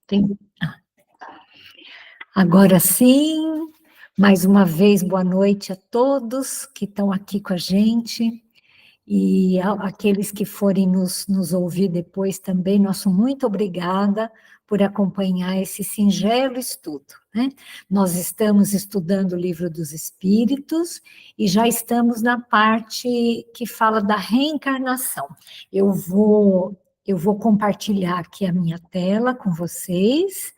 Tem... Agora sim, mais uma vez, boa noite a todos que estão aqui com a gente e aqueles que forem nos ouvir depois também, nosso muito obrigada por acompanhar esse singelo estudo, né? Nós estamos estudando o Livro dos Espíritos e já estamos na parte que fala da reencarnação. Eu vou compartilhar aqui a minha tela com vocês,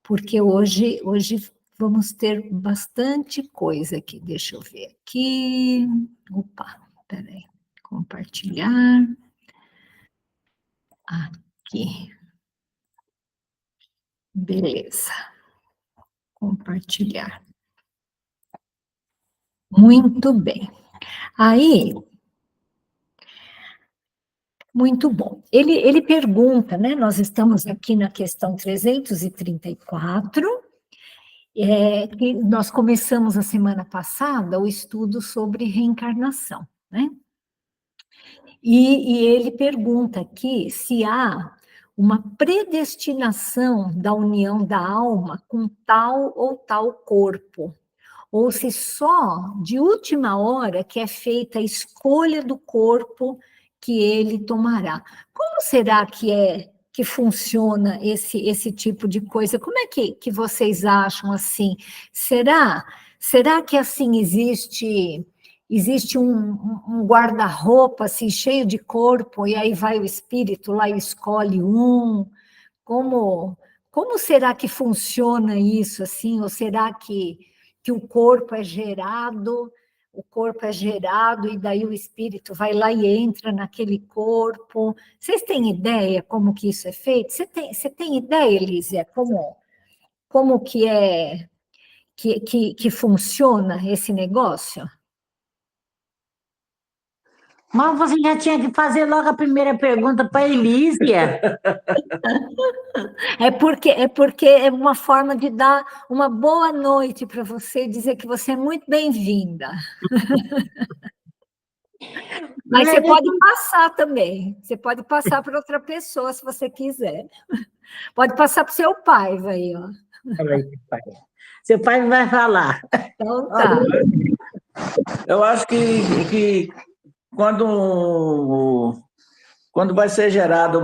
porque hoje vamos ter bastante coisa aqui. Deixa eu ver aqui. Opa, peraí. Compartilhar. Aqui. Beleza. Compartilhar. Muito bem. Aí, muito bom. Ele pergunta, né? Nós estamos aqui na questão 334, que nós começamos a semana passada o estudo sobre reencarnação, né? E ele pergunta aqui se há uma predestinação da união da alma com tal ou tal corpo, ou se só de última hora que é feita a escolha do corpo que ele tomará. Como será que funciona esse tipo de coisa? Como é que vocês acham assim? Será que assim existe um guarda-roupa assim, cheio de corpo, e aí vai o espírito lá e escolhe um? Como será que funciona isso assim? Ou será que o corpo é gerado e daí o espírito vai lá e entra naquele corpo? Vocês têm ideia como que isso é feito? Você tem ideia, Elísia, como que funciona esse negócio? Mas você já tinha que fazer logo a primeira pergunta para a Elísia. É porque é uma forma de dar uma boa noite para você e dizer que você é muito bem-vinda. Mas você pode passar também. Você pode passar para outra pessoa, se você quiser. Pode passar para o seu pai, vai, ó. Seu pai vai falar. Então tá. Eu acho que quando vai ser gerado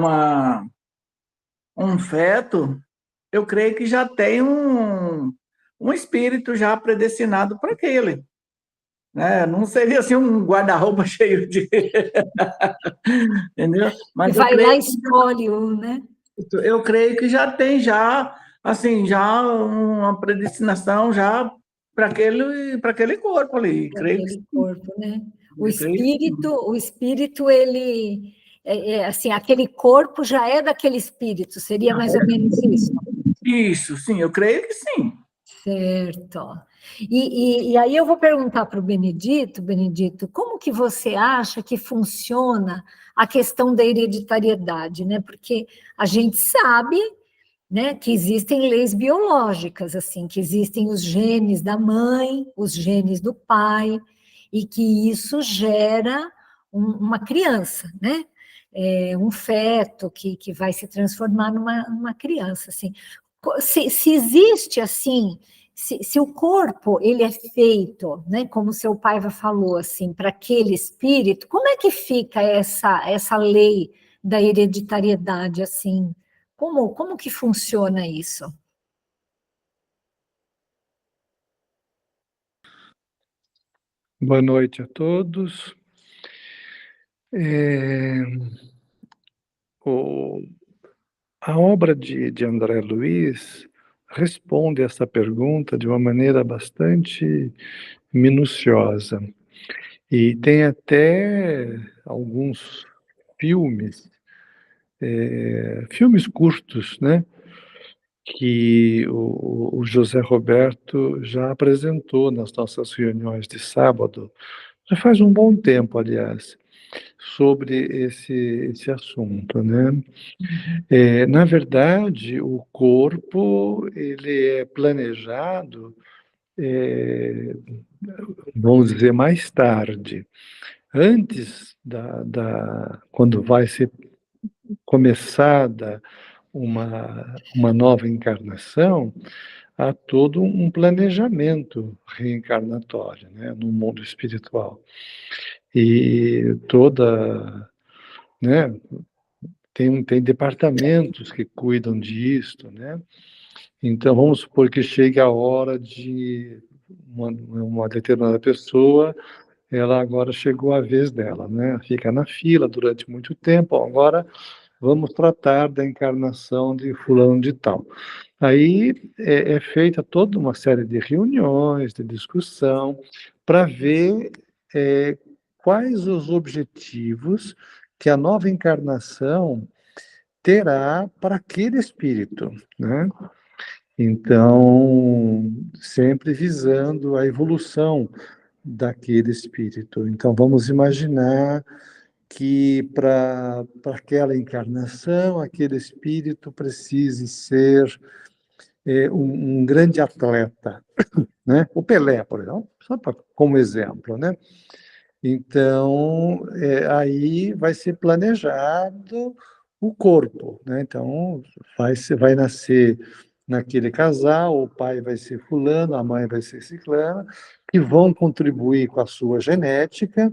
um feto, eu creio que já tem um espírito já predestinado para aquele. Né? Não seria assim um guarda-roupa cheio de... Entendeu? Mas vai lá e escolhe um, né? Eu creio que já tem assim, já uma predestinação já para aquele corpo ali. Aquele corpo, né? O espírito, ele... assim, aquele corpo já é daquele espírito, seria mais ou menos isso? Isso, sim, eu creio que sim. Certo. E aí eu vou perguntar para o Benedito, como que você acha que funciona a questão da hereditariedade, né? Porque a gente sabe, né, que existem leis biológicas, assim, que existem os genes da mãe, os genes do pai, e que isso gera uma criança, né? Um feto que vai se transformar numa criança, assim. Se existe assim, se o corpo ele é feito, né, como seu pai falou, assim, para aquele espírito, como é que fica essa lei da hereditariedade, assim? Como que funciona isso? Boa noite a todos. A obra de André Luiz responde essa pergunta de uma maneira bastante minuciosa. E tem até alguns filmes curtos, né, que o José Roberto já apresentou nas nossas reuniões de sábado, já faz um bom tempo, aliás, sobre esse assunto, né? Na verdade, o corpo ele é planejado, vamos dizer, mais tarde, antes quando vai ser começada uma nova encarnação, há todo um planejamento reencarnatório, né, no mundo espiritual. E né, tem departamentos que cuidam disto, né? Então, vamos supor que chegue a hora de uma determinada pessoa, ela agora chegou a vez dela, né? Fica na fila durante muito tempo, agora vamos tratar da encarnação de fulano de tal. Aí é feita toda uma série de reuniões, de discussão, para ver quais os objetivos que a nova encarnação terá para aquele espírito, né? Então, sempre visando a evolução daquele espírito. Então, vamos imaginar que para aquela encarnação, aquele espírito precise ser um grande atleta, né? O Pelé, por exemplo, só como exemplo, né? Então, aí vai ser planejado o corpo, né? Então, vai nascer naquele casal, o pai vai ser fulano, a mãe vai ser ciclana, que vão contribuir com a sua genética,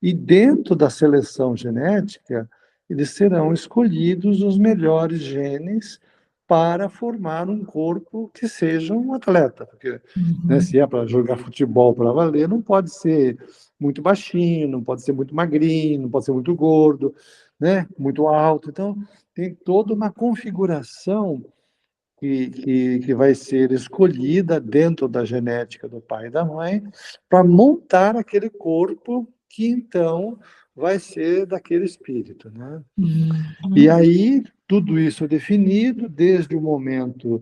e dentro da seleção genética, eles serão escolhidos os melhores genes para formar um corpo que seja um atleta. Porque, né, se é para jogar futebol para valer, não pode ser muito baixinho, não pode ser muito magrinho, não pode ser muito gordo, né, muito alto. Então, tem toda uma configuração que vai ser escolhida dentro da genética do pai e da mãe para montar aquele corpo que, então, vai ser daquele espírito, né? E aí, tudo isso é definido desde o momento,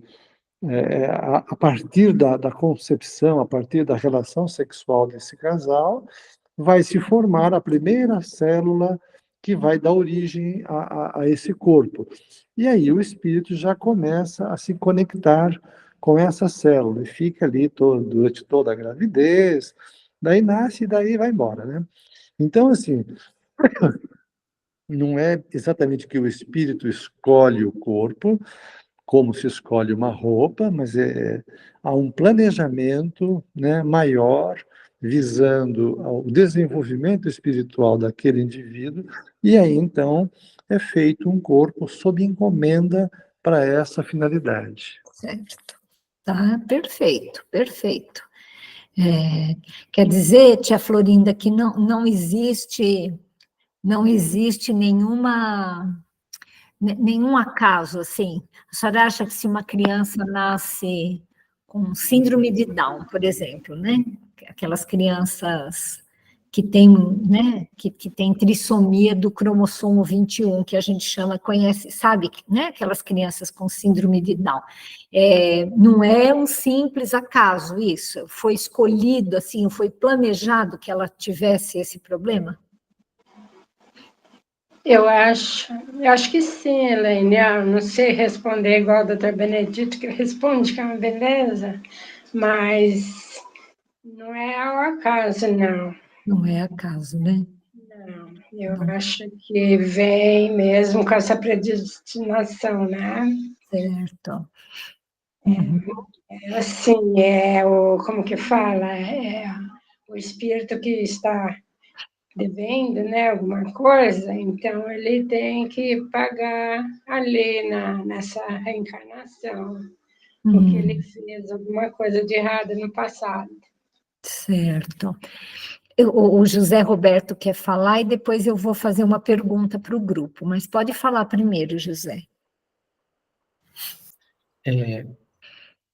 a partir da concepção, a partir da relação sexual desse casal, vai se formar a primeira célula que vai dar origem a esse corpo. E aí o espírito já começa a se conectar com essa célula, e fica ali durante toda a gravidez, daí nasce e daí vai embora, né? Então, assim, não é exatamente que o espírito escolhe o corpo, como se escolhe uma roupa, mas há um planejamento, né, maior, visando o desenvolvimento espiritual daquele indivíduo, e aí, então, é feito um corpo sob encomenda para essa finalidade. Certo. Tá, perfeito, perfeito. Quer dizer, tia Florinda, que não existe nenhum acaso, assim. A senhora acha que se uma criança nasce com síndrome de Down, por exemplo, né? Aquelas crianças que têm, né, que tem trissomia do cromossomo 21, que a gente conhece, sabe, né? Aquelas crianças com síndrome de Down. Não é um simples acaso isso, foi escolhido, assim, foi planejado que ela tivesse esse problema? Eu acho que sim, Elaine. Eu não sei responder igual o doutor Benedito, que responde que é uma beleza, mas não é ao acaso, não. Não é acaso, né? Não, eu acho que vem mesmo com essa predestinação, né? Certo. Assim, como que fala? O espírito que está devendo, né, alguma coisa, então ele tem que pagar ali nessa reencarnação, porque ele fez alguma coisa de errado no passado. Certo. O José Roberto quer falar e depois eu vou fazer uma pergunta para o grupo, mas pode falar primeiro, José.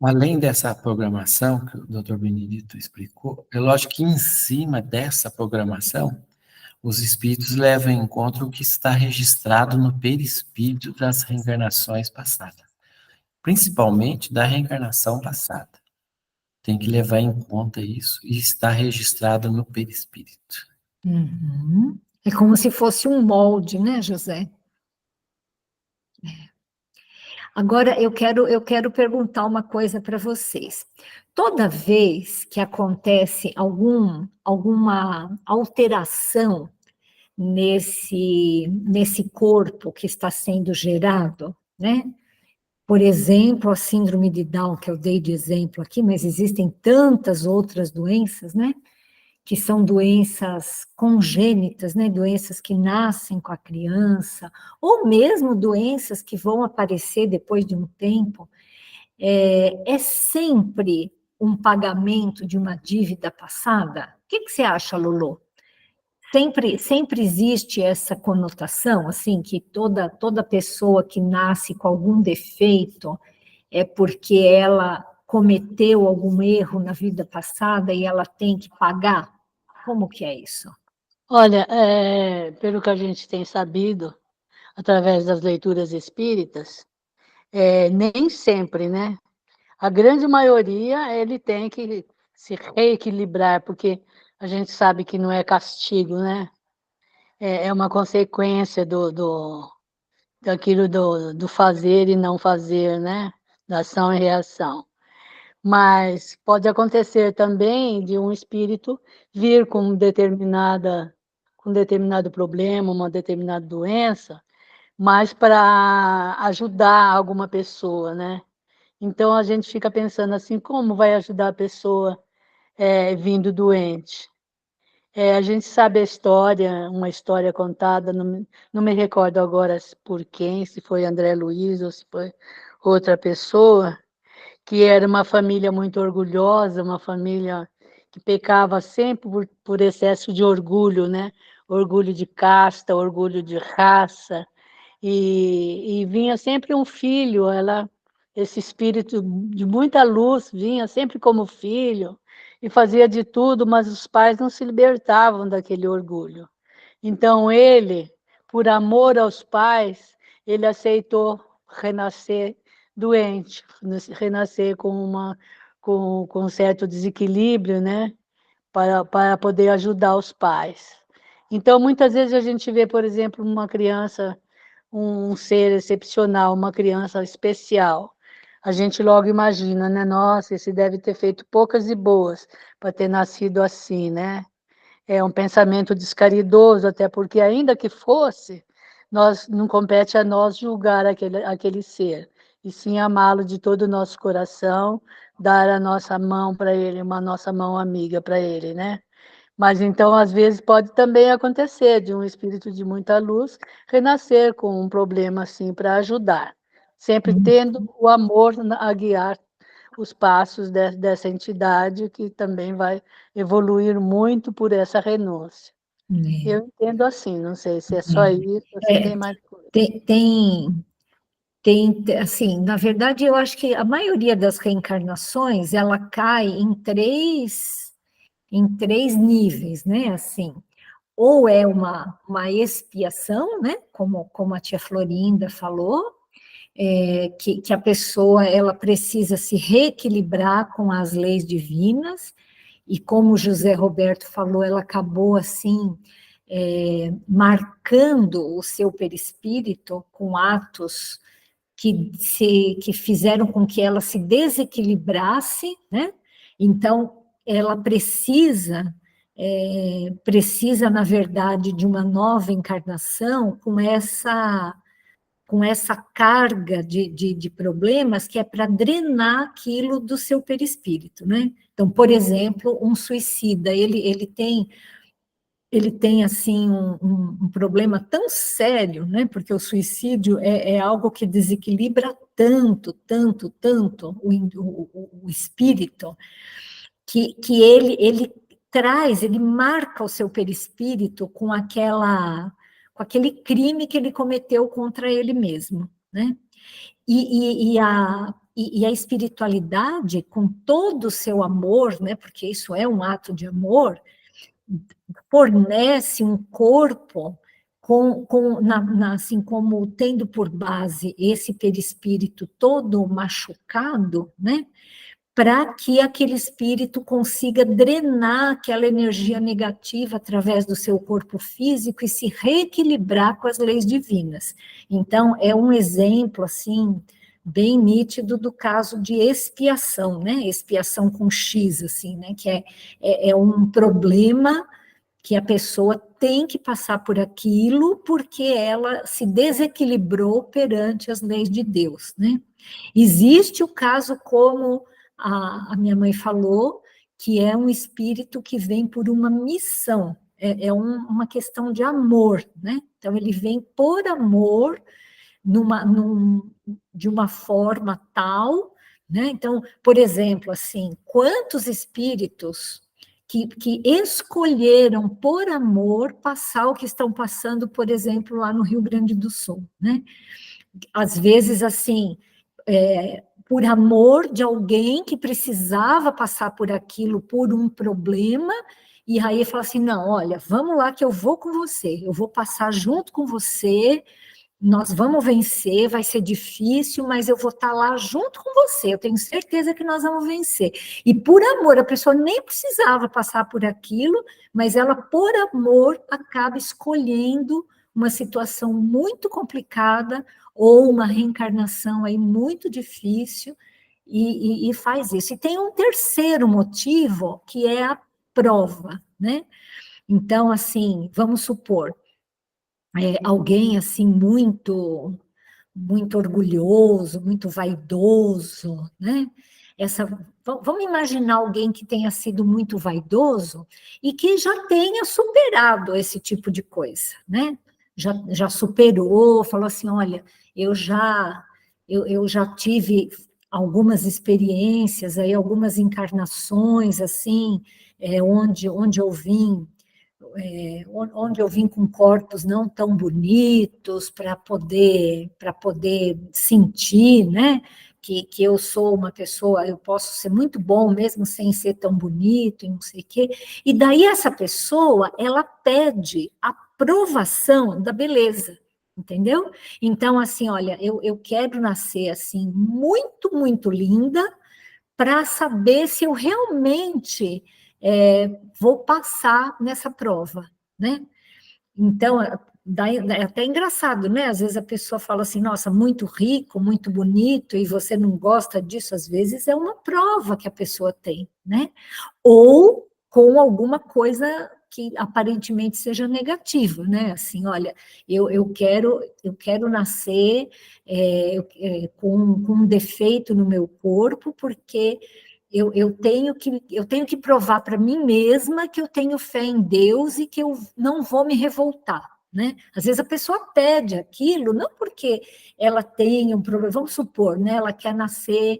Além dessa programação que o Dr. Benedito explicou, é lógico que em cima dessa programação, os espíritos levam em conta o que está registrado no perispírito das reencarnações passadas, principalmente da reencarnação passada. Tem que levar em conta isso e está registrado no perispírito. É como se fosse um molde, né, José? Agora, eu quero perguntar uma coisa para vocês. Toda vez que acontece alguma alteração nesse corpo que está sendo gerado, né? Por exemplo, a síndrome de Down, que eu dei de exemplo aqui, mas existem tantas outras doenças, né? Que são doenças congênitas, né? Doenças que nascem com a criança, ou mesmo doenças que vão aparecer depois de um tempo. É sempre um pagamento de uma dívida passada? O que você acha, Lulu? Sempre existe essa conotação, assim, que toda pessoa que nasce com algum defeito é porque ela cometeu algum erro na vida passada e ela tem que pagar? Como que é isso? Olha, pelo que a gente tem sabido, através das leituras espíritas, nem sempre, né? A grande maioria, ele tem que se reequilibrar, porque a gente sabe que não é castigo, né? É uma consequência daquilo do fazer e não fazer, né? Da ação e reação. Mas pode acontecer também de um espírito vir com um determinado problema, uma determinada doença, mas para ajudar alguma pessoa, né? Então a gente fica pensando assim, como vai ajudar a pessoa vindo doente? A gente sabe a história, uma história contada, não me recordo agora por quem, se foi André Luiz ou se foi outra pessoa, que era uma família muito orgulhosa, uma família que pecava sempre por excesso de orgulho, né? Orgulho de casta, orgulho de raça, e vinha sempre um filho, esse espírito de muita luz vinha sempre como filho e fazia de tudo, mas os pais não se libertavam daquele orgulho. Então ele, por amor aos pais, ele aceitou renascer doente, renascer com um certo desequilíbrio, né? Para poder ajudar os pais. Então, muitas vezes a gente vê, por exemplo, uma criança, um ser excepcional, uma criança especial. A gente logo imagina, né? Nossa, esse deve ter feito poucas e boas para ter nascido assim, né? É um pensamento descaridoso, até porque, ainda que fosse, não compete a nós julgar aquele ser, e sim amá-lo de todo o nosso coração, dar a nossa mão para ele, uma nossa mão amiga para ele, né? Mas então, às vezes, pode também acontecer de um espírito de muita luz renascer com um problema assim para ajudar, sempre tendo o amor a guiar os passos dessa entidade, que também vai evoluir muito por essa renúncia. Eu entendo assim, não sei se é só isso, ou se tem mais coisa. Assim, na verdade, eu acho que a maioria das reencarnações, ela cai em três níveis, né, assim, ou é uma expiação, né, como a tia Florinda falou, que a pessoa, ela precisa se reequilibrar com as leis divinas, e como o José Roberto falou, ela acabou, assim, marcando o seu perispírito com atos que fizeram com que ela se desequilibrasse, né? Então, ela precisa, na verdade, de uma nova encarnação com essa carga de problemas, que é para drenar aquilo do seu perispírito, né? Então, por exemplo, um suicida, ele tem assim um problema tão sério, né? Porque o suicídio é algo que desequilibra tanto o espírito, que ele marca o seu perispírito com aquele crime que ele cometeu contra ele mesmo, né? E a espiritualidade, com todo o seu amor, né? Porque isso é um ato de amor, fornece um corpo assim, como tendo por base esse perispírito todo machucado, né? Para que aquele espírito consiga drenar aquela energia negativa através do seu corpo físico e se reequilibrar com as leis divinas. Então, é um exemplo, assim, bem nítido do caso de expiação, né? Expiação com X, assim, né? Que é um problema que a pessoa tem que passar por aquilo porque ela se desequilibrou perante as leis de Deus, né? Existe o caso, como a minha mãe falou, que é um espírito que vem por uma missão, uma questão de amor, né? Então, ele vem por amor, de uma forma tal, né? Então, por exemplo, assim, quantos espíritos que escolheram, por amor, passar o que estão passando, por exemplo, lá no Rio Grande do Sul, né? Às vezes, assim, por amor de alguém que precisava passar por aquilo, por um problema, e aí fala assim, não, olha, vamos lá que eu vou com você, eu vou passar junto com você, nós vamos vencer, vai ser difícil, mas eu vou estar lá junto com você, eu tenho certeza que nós vamos vencer. E por amor, a pessoa nem precisava passar por aquilo, mas ela, por amor, acaba escolhendo uma situação muito complicada ou uma reencarnação aí muito difícil e faz isso. E tem um terceiro motivo, que é a prova, né? Então, assim, vamos supor, alguém assim muito orgulhoso, muito vaidoso, né? Vamos imaginar alguém que tenha sido muito vaidoso e que já tenha superado esse tipo de coisa, né? Já superou, falou assim, olha, eu já tive algumas experiências aí, algumas encarnações assim, onde eu vim com corpos não tão bonitos para poder sentir, né, que eu sou uma pessoa, eu posso ser muito bom mesmo sem ser tão bonito e não sei o quê. E daí essa pessoa, ela pede a aprovação da beleza, entendeu? Então, assim, olha, eu quero nascer assim, muito, muito linda, para saber se eu realmente vou passar nessa prova, né? Então, é até engraçado, né? Às vezes a pessoa fala assim, nossa, muito rico, muito bonito, e você não gosta disso, às vezes é uma prova que a pessoa tem, né? Ou com alguma coisa que aparentemente seja negativa, né? Assim, olha, eu quero nascer com um defeito no meu corpo, porque eu tenho que provar para mim mesma que eu tenho fé em Deus e que eu não vou me revoltar, né? Às vezes a pessoa pede aquilo, não porque ela tem um problema, vamos supor, né? Ela quer nascer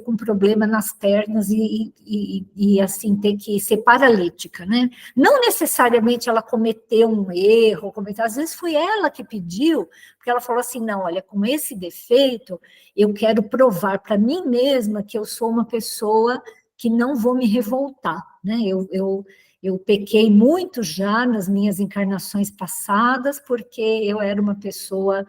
com problema nas pernas e assim, ter que ser paralítica, né? Não necessariamente ela cometeu um erro, às vezes foi ela que pediu, porque ela falou assim, não, olha, com esse defeito, eu quero provar para mim mesma que eu sou uma pessoa que não vou me revoltar, né? Eu pequei muito já nas minhas encarnações passadas, porque eu era uma pessoa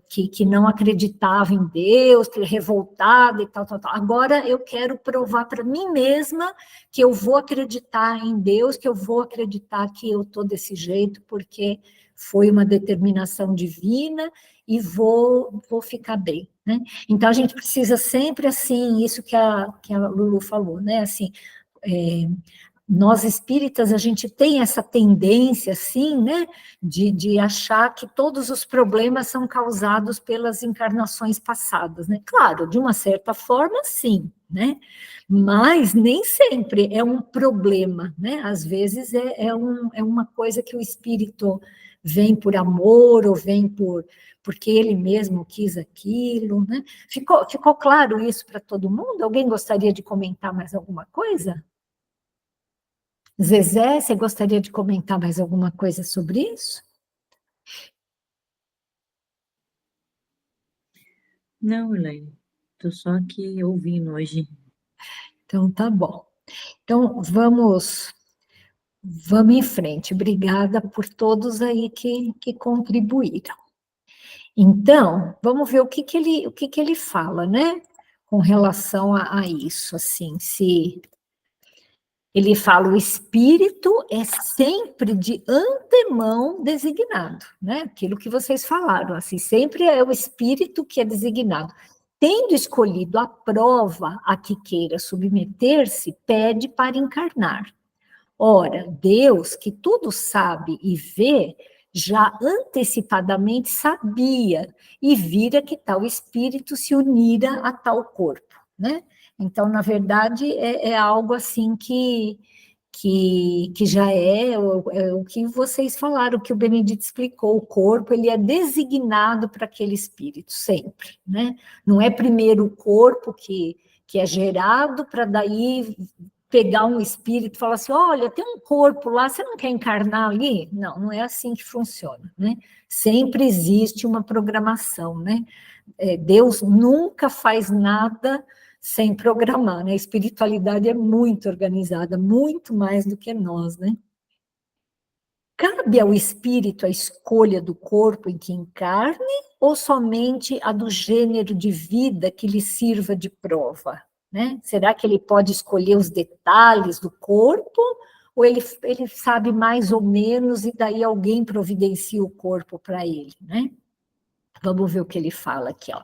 que não acreditava em Deus, revoltada e tal. Agora eu quero provar para mim mesma que eu vou acreditar em Deus, que eu vou acreditar que eu estou desse jeito, porque foi uma determinação divina e vou ficar bem, né? Então, a gente precisa sempre, assim, isso que a Lulu falou, né? Assim, nós espíritas, a gente tem essa tendência, assim, né, de achar que todos os problemas são causados pelas encarnações passadas, né? Claro, de uma certa forma, sim, né? Mas nem sempre é um problema, né? Às vezes é uma coisa que o espírito vem por amor ou vem porque ele mesmo quis aquilo, né? Ficou claro isso para todo mundo? Alguém gostaria de comentar mais alguma coisa? Zezé, você gostaria de comentar mais alguma coisa sobre isso? Não, Elaine, estou só aqui ouvindo hoje. Então, tá bom. Então, vamos em frente. Obrigada por todos aí que contribuíram. Então, vamos ver o que ele fala, né? Com relação a isso, assim, se... Ele fala, o espírito é sempre de antemão designado, né? Aquilo que vocês falaram, assim, sempre é o espírito que é designado. Tendo escolhido a prova a que queira submeter-se, pede para encarnar. Ora, Deus, que tudo sabe e vê, já antecipadamente sabia e vira que tal espírito se unira a tal corpo, né? Então, na verdade, é algo assim que já é o que vocês falaram, o que o Benedito explicou, o corpo, ele é designado para aquele espírito, sempre, né? Não é primeiro o corpo que é gerado para daí pegar um espírito e falar assim, olha, tem um corpo lá, você não quer encarnar ali? Não, não é assim que funciona, né? Sempre existe uma programação, né? Deus nunca faz nada sem programar, né? A espiritualidade é muito organizada, muito mais do que nós, né? Cabe ao espírito a escolha do corpo em que encarne ou somente a do gênero de vida que lhe sirva de prova? Né? Será que ele pode escolher os detalhes do corpo ou ele sabe mais ou menos e daí alguém providencia o corpo para ele? Né? Vamos ver o que ele fala aqui, ó.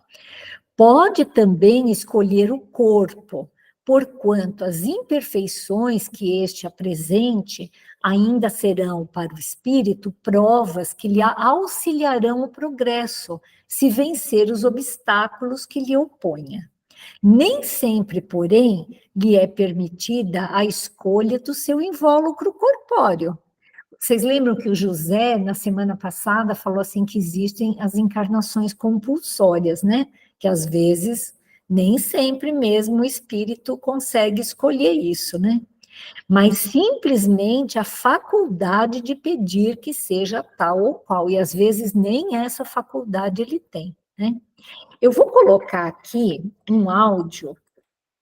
Pode também escolher o corpo, porquanto as imperfeições que este apresente ainda serão para o espírito provas que lhe auxiliarão o progresso, se vencer os obstáculos que lhe oponha. Nem sempre, porém, lhe é permitida a escolha do seu invólucro corpóreo. Vocês lembram que o José, na semana passada, falou assim que existem as encarnações compulsórias, né? Que às vezes, nem sempre mesmo o espírito consegue escolher isso, né? Mas simplesmente a faculdade de pedir que seja tal ou qual, e às vezes nem essa faculdade ele tem, né? Eu vou colocar aqui um áudio,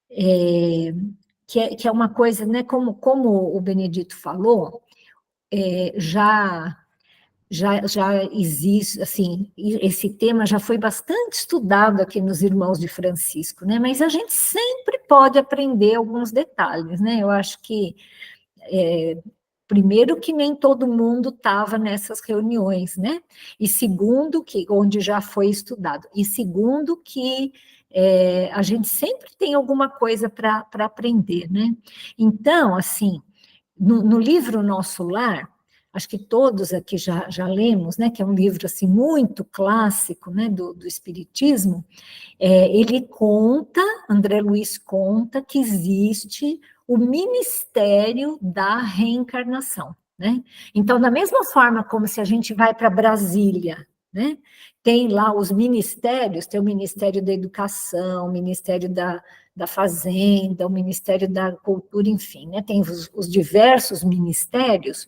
que é uma coisa, né? Como o Benedito falou, já existe, assim, esse tema já foi bastante estudado aqui nos Irmãos de Francisco, né? Mas a gente sempre pode aprender alguns detalhes, né? Eu acho que, primeiro, que nem todo mundo estava nessas reuniões, né? E segundo, que onde já foi estudado. E segundo, que a gente sempre tem alguma coisa para aprender, né? Então, assim, no livro Nosso Lar, acho que todos aqui já lemos, né, que é um livro assim, muito clássico, né, do Espiritismo, ele conta, André Luiz conta, que existe o ministério da reencarnação. Né? Então, da mesma forma como se a gente vai para Brasília, né, tem lá os ministérios, tem o Ministério da Educação, o Ministério da Fazenda, o Ministério da Cultura, enfim, né, tem os diversos ministérios.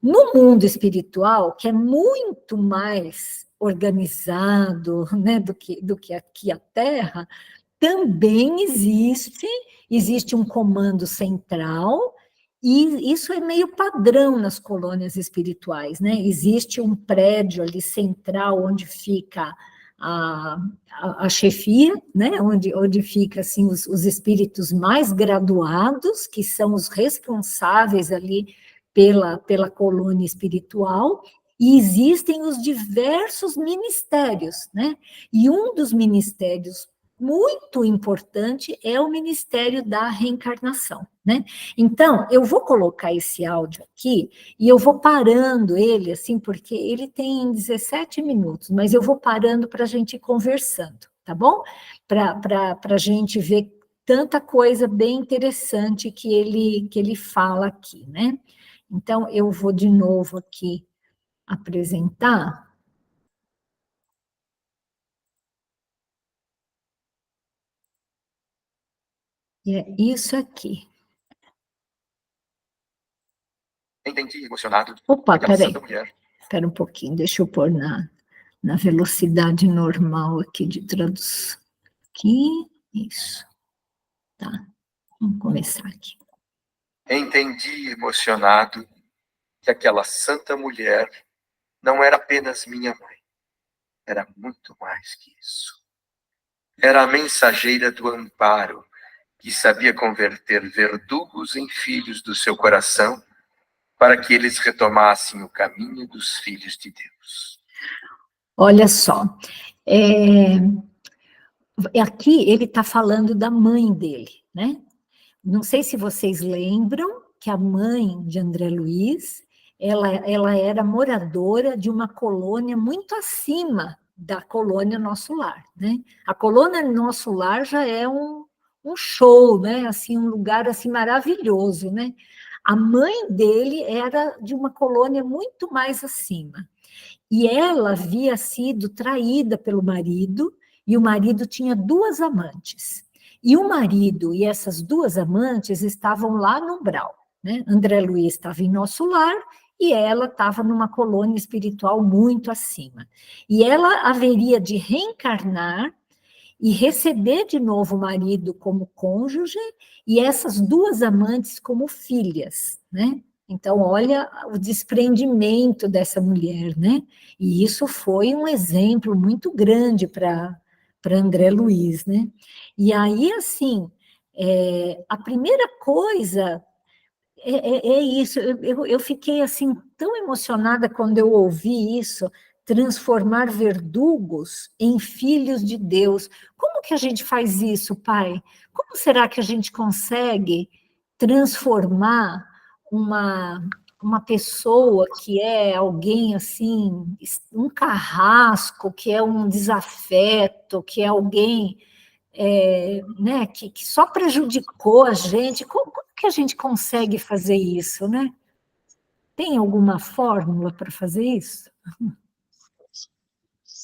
No mundo espiritual, que é muito mais organizado, né, do que aqui a Terra, também existe um comando central, e isso é meio padrão nas colônias espirituais, né? Existe um prédio ali central onde fica a chefia, né? Onde fica assim os espíritos mais graduados, que são os responsáveis ali pela colônia espiritual, e existem os diversos ministérios, né? E um dos ministérios muito importante é o Ministério da Reencarnação, né? Então, eu vou colocar esse áudio aqui e eu vou parando ele, assim, porque ele tem 17 minutos, mas eu vou parando para a gente ir conversando, tá bom? Para a gente ver tanta coisa bem interessante que ele fala aqui, né? Então, eu vou de novo aqui apresentar. E é isso aqui. Entendi, emocionado. Opa, peraí. Espera um pouquinho, deixa eu pôr na velocidade normal aqui de tradução. Aqui, isso. Tá, vamos começar aqui. Entendi, emocionado, que aquela santa mulher não era apenas minha mãe. Era muito mais que isso. Era a mensageira do amparo, que sabia converter verdugos em filhos do seu coração, para que eles retomassem o caminho dos filhos de Deus. Olha só, aqui ele está falando da mãe dele, né? Não sei se vocês lembram que a mãe de André Luiz, ela era moradora de uma colônia muito acima da colônia Nosso Lar, né? A colônia Nosso Lar já é um show, né? Assim, um lugar assim maravilhoso, né? A mãe dele era de uma colônia muito mais acima. E ela havia sido traída pelo marido, e o marido tinha 2 amantes. E o marido e essas 2 amantes estavam lá no umbral, né? André Luiz estava em Nosso Lar e ela estava numa colônia espiritual muito acima. E ela haveria de reencarnar e receber de novo o marido como cônjuge e essas 2 amantes como filhas, né? Então, olha o desprendimento dessa mulher, né? E isso foi um exemplo muito grande para André Luiz, né? E aí, assim, a primeira coisa é isso. Eu fiquei, assim, tão emocionada quando eu ouvi isso, transformar verdugos em filhos de Deus. Como que a gente faz isso, Pai? Como será que a gente consegue transformar uma pessoa que é alguém assim, um carrasco, que é um desafeto, que é alguém né, que só prejudicou a gente? Como que a gente consegue fazer isso, né? Tem alguma fórmula para fazer isso?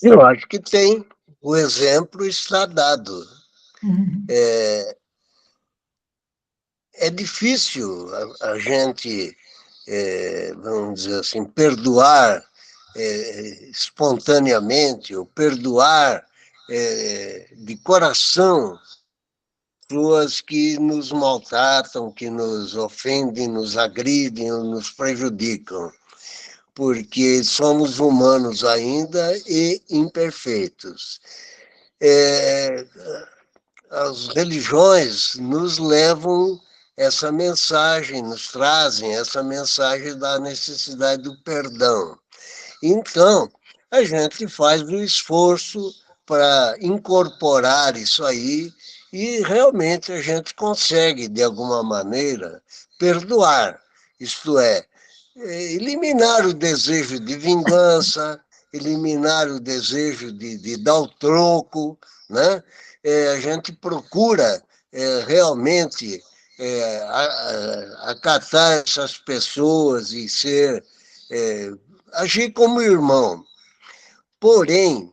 Eu acho que tem. O exemplo está dado. Uhum. É difícil a gente, vamos dizer assim, perdoar espontaneamente, ou perdoar de coração pessoas que nos maltratam, que nos ofendem, nos agridem, ou nos prejudicam, porque somos humanos ainda e imperfeitos. As religiões nos levam essa mensagem, nos trazem essa mensagem da necessidade do perdão. Então, a gente faz o esforço para incorporar isso aí e realmente a gente consegue, de alguma maneira, perdoar. Isto é, eliminar o desejo de vingança, eliminar o desejo de dar o troco, né? A gente procura realmente acatar essas pessoas e agir como irmão. Porém,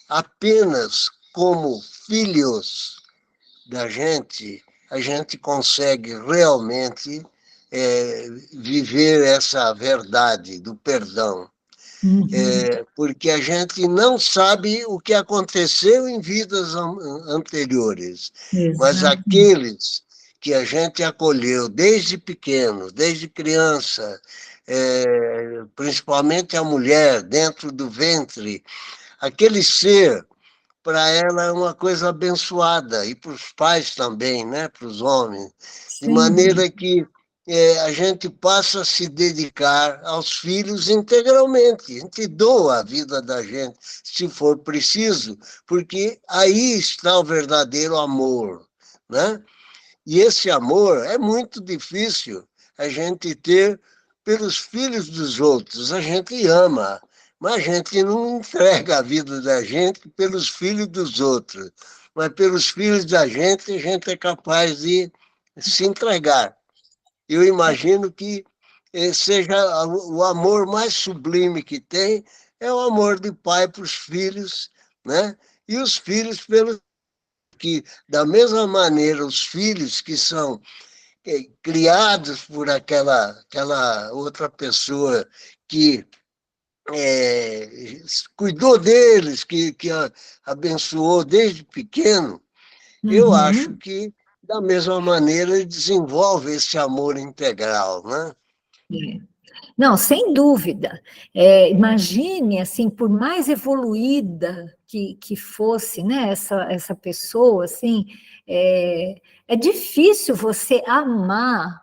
apenas como filhos da gente, a gente consegue realmente viver essa verdade do perdão. Uhum. Porque a gente não sabe o que aconteceu em vidas anteriores, mas Exato. aqueles que a gente acolheu desde pequeno, desde criança, principalmente a mulher dentro do ventre, aquele ser, para ela é uma coisa abençoada, e para os pais também, né? Para os homens, de Sim. maneira que a gente passa a se dedicar aos filhos integralmente. A gente doa a vida da gente, se for preciso, porque aí está o verdadeiro amor, né? E esse amor é muito difícil a gente ter pelos filhos dos outros. A gente ama, mas a gente não entrega a vida da gente pelos filhos dos outros. Mas pelos filhos da gente, a gente é capaz de se entregar. Eu imagino que seja o amor mais sublime que tem, é o amor de pai para os filhos, né? E os filhos pelos que, da mesma maneira, os filhos que são criados por aquela outra pessoa que cuidou deles, que abençoou desde pequeno, eu acho que, da mesma maneira, ele desenvolve esse amor integral, né? Não, sem dúvida. Imagine, assim, por mais evoluída que fosse, né, essa pessoa, assim, é difícil você amar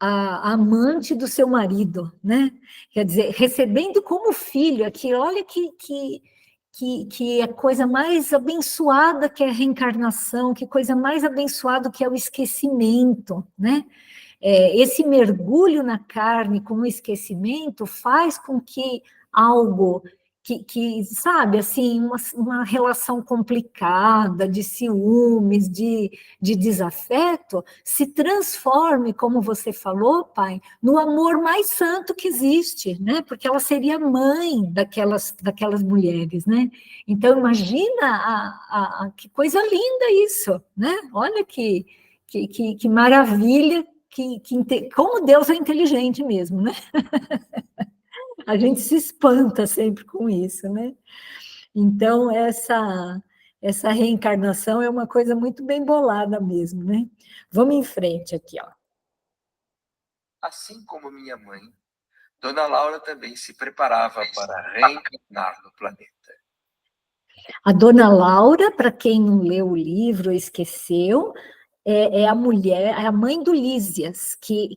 a amante do seu marido, né? Quer dizer, recebendo como filho aquilo, olha que a coisa mais abençoada que é a reencarnação, que coisa mais abençoada que é o esquecimento, né? esse mergulho na carne com o esquecimento faz com que algo sabe, assim, uma relação complicada de ciúmes, de desafeto, se transforme, como você falou, pai, no amor mais santo que existe, né? Porque ela seria mãe daquelas mulheres, né? Então, imagina que coisa linda isso, né? Olha que maravilha, como Deus é inteligente mesmo, né? A gente se espanta sempre com isso, né? Então, essa reencarnação é uma coisa muito bem bolada mesmo, né? Vamos em frente aqui, ó. Assim como minha mãe, Dona Laura também se preparava para reencarnar no planeta. A Dona Laura, para quem não leu o livro, esqueceu, é a mulher, é a mãe do Lísias, que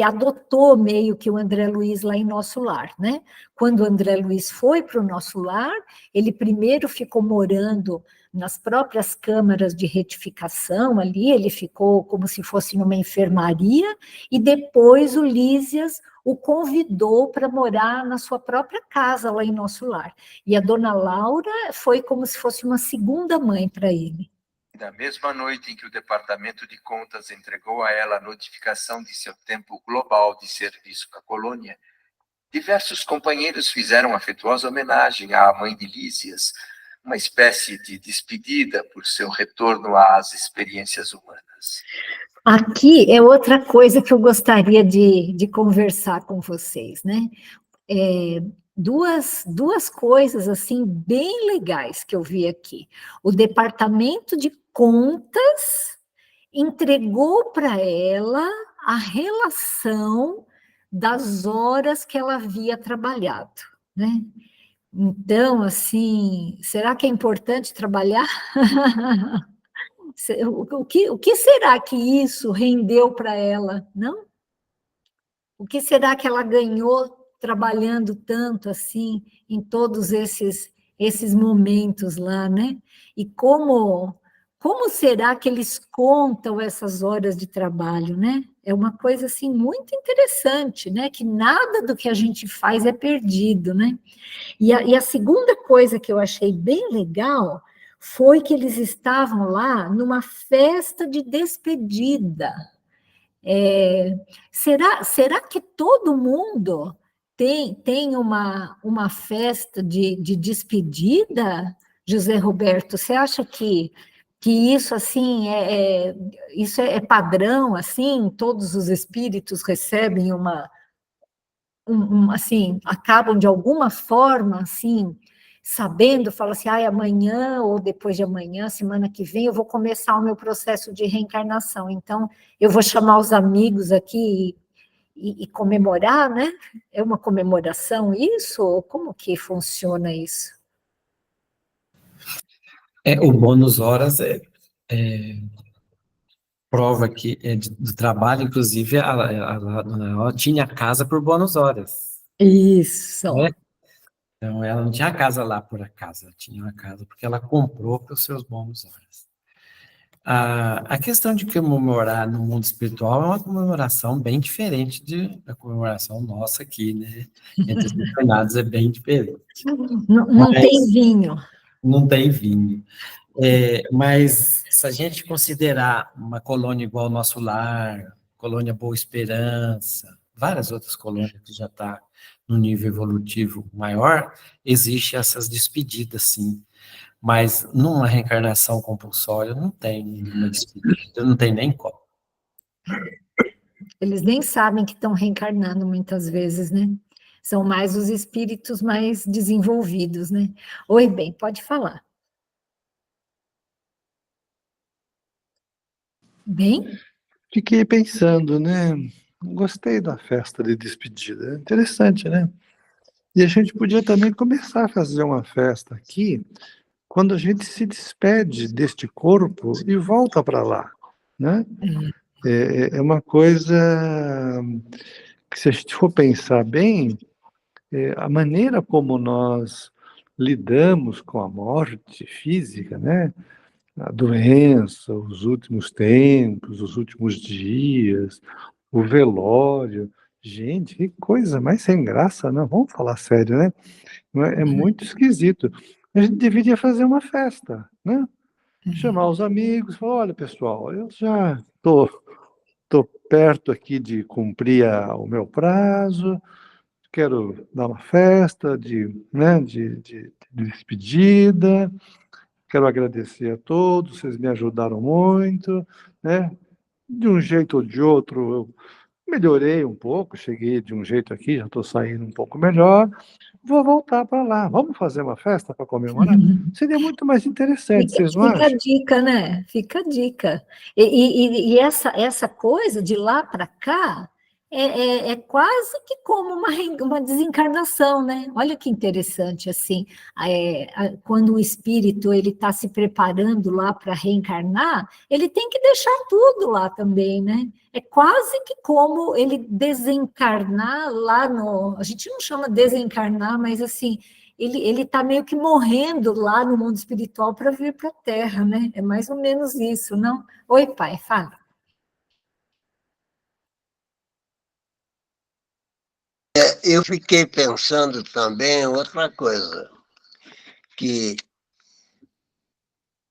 adotou meio que o André Luiz lá em Nosso Lar, né? Quando o André Luiz foi para o Nosso Lar, ele primeiro ficou morando nas próprias câmaras de retificação ali, ele ficou como se fosse numa enfermaria, e depois o Lísias o convidou para morar na sua própria casa lá em Nosso Lar. E a Dona Laura foi como se fosse uma segunda mãe para ele. Na mesma noite em que o Departamento de Contas entregou a ela a notificação de seu tempo global de serviço à colônia, diversos companheiros fizeram afetuosa homenagem à mãe de Lísias, uma espécie de despedida por seu retorno às experiências humanas. Aqui é outra coisa que eu gostaria de conversar com vocês, né? Duas coisas, assim, bem legais que eu vi aqui. O Departamento de Contas entregou para ela a relação das horas que ela havia trabalhado, né? Então, assim, será que é importante trabalhar? O que será que isso rendeu para ela, não? O que será que ela ganhou trabalhando tanto assim em todos esses momentos lá, né? E como será que eles contam essas horas de trabalho, né? É uma coisa assim muito interessante, né? Que nada do que a gente faz é perdido, né? E a segunda coisa que eu achei bem legal foi que eles estavam lá numa festa de despedida. Será que todo mundo tem uma festa de despedida, José Roberto? Você acha que isso assim isso é padrão, assim, todos os espíritos recebem assim, acabam de alguma forma, assim, sabendo, fala assim, amanhã ou depois de amanhã, semana que vem, eu vou começar o meu processo de reencarnação, então eu vou chamar os amigos aqui e comemorar, né? É uma comemoração isso? Ou como que funciona isso? O bônus horas prova que do trabalho, inclusive, ela tinha casa por bônus horas. Isso. Né? Então, ela não tinha casa lá por acaso, ela tinha uma casa porque ela comprou para os seus bônus horas. A questão de comemorar no mundo espiritual é uma comemoração bem diferente da comemoração nossa aqui, né? Entre os encarnados é bem diferente. Não tem vinho. Não tem vinho. Mas se a gente considerar uma colônia igual ao Nosso Lar, colônia Boa Esperança, várias outras colônias que já estão no nível evolutivo maior, existe essas despedidas, sim. Mas numa reencarnação compulsória não tem uma despedida, não tem nem como. Eles nem sabem que estão reencarnando muitas vezes, né? São mais os espíritos mais desenvolvidos, né? Oi, bem, pode falar. Bem? Fiquei pensando, né? Gostei da festa de despedida, é interessante, né? E a gente podia também começar a fazer uma festa aqui, quando a gente se despede deste corpo e volta para lá, né? É uma coisa que, se a gente for pensar bem, a maneira como nós lidamos com a morte física, né? a doença, os últimos tempos, os últimos dias, o velório. Gente, que coisa mais sem graça, né? Vamos falar sério, né? Não é muito esquisito. A gente deveria fazer uma festa, né? Chamar os amigos, falar, olha, pessoal, eu já tô perto aqui de cumprir o meu prazo, quero dar uma festa né, de despedida, quero agradecer a todos, vocês me ajudaram muito, né? De um jeito ou de outro, eu melhorei um pouco, cheguei de um jeito aqui, já estou saindo um pouco melhor, vou voltar para lá. Vamos fazer uma festa para comemorar? Seria muito mais interessante, vocês não Fica a acham? dica, né? Fica a dica. E essa coisa de lá para cá é quase que como uma desencarnação, né? Olha que interessante, assim, quando o espírito ele está se preparando lá para reencarnar, ele tem que deixar tudo lá também, né? É quase que como ele desencarnar lá no... A gente não chama desencarnar, mas assim, ele está meio que morrendo lá no mundo espiritual para vir para a Terra, né? É mais ou menos isso, não? Oi, pai, fala. Eu fiquei pensando também outra coisa, que